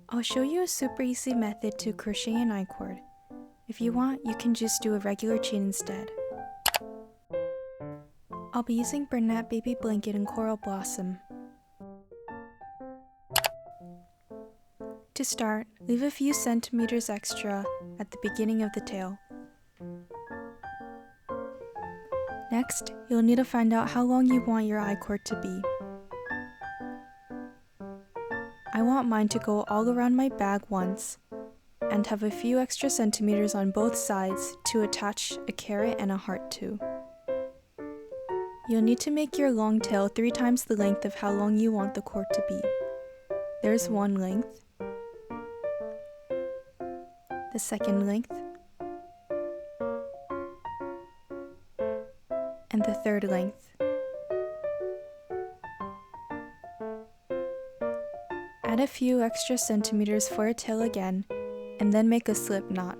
I'll show you a super easy method to crochet an I-cord. If you want, you can just do a regular chain instead. I'll be using Bernat baby blanket and coral blossom. To start, leave a few centimeters extra at the beginning of the tail. Next, you'll need to find out how long you want your I-cord to be. I want mine to go all around my bag once, and have a few extra centimeters on both sides to attach a carrot and a heart to. You'll need to make your long tail 3 times the length of how long you want the cord to be. There's one length, the second length, and the third length. Add a few extra centimeters for a tail again, and then make a slip knot.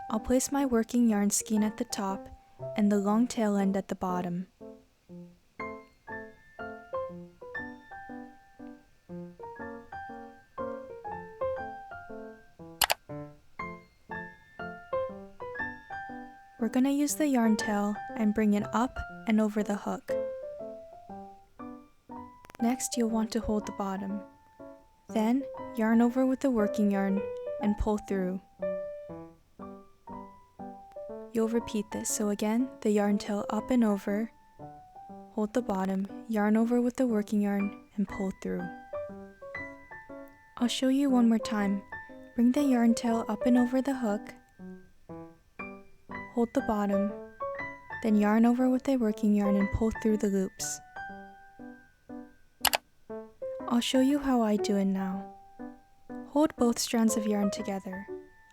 I'll place my working yarn skein at the top and the long tail end at the bottom. We're going to use the yarn tail and bring it up and over the hook. Next, you'll want to hold the bottom. Then, yarn over with the working yarn and pull through. You'll repeat this, so again, the yarn tail up and over, hold the bottom, yarn over with the working yarn, and pull through. I'll show you one more time. Bring the yarn tail up and over the hook, hold the bottom, then yarn over with the working yarn and pull through the loops. I'll show you how I do it now. Hold both strands of yarn together.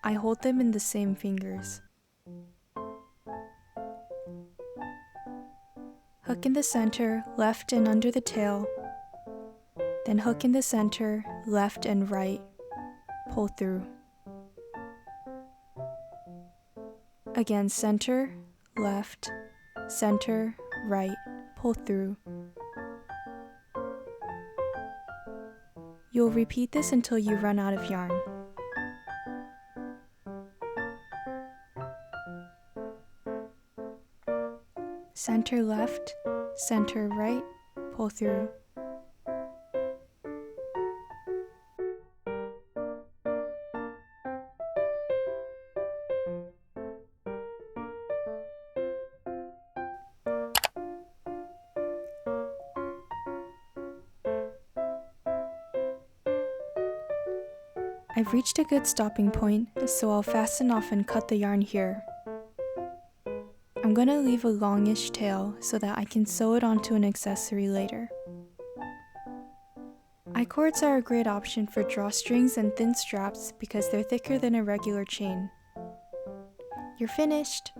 I hold them in the same fingers. Hook in the center, left and under the tail, then hook in the center, left and right, pull through. Again, center, left, center, right, pull through. You'll repeat this until you run out of yarn. Center left, center right, pull through. I've reached a good stopping point, so I'll fasten off and cut the yarn here. I'm going to leave a longish tail so that I can sew it onto an accessory later. I-cords are a great option for drawstrings and thin straps because they're thicker than a regular chain. You're finished!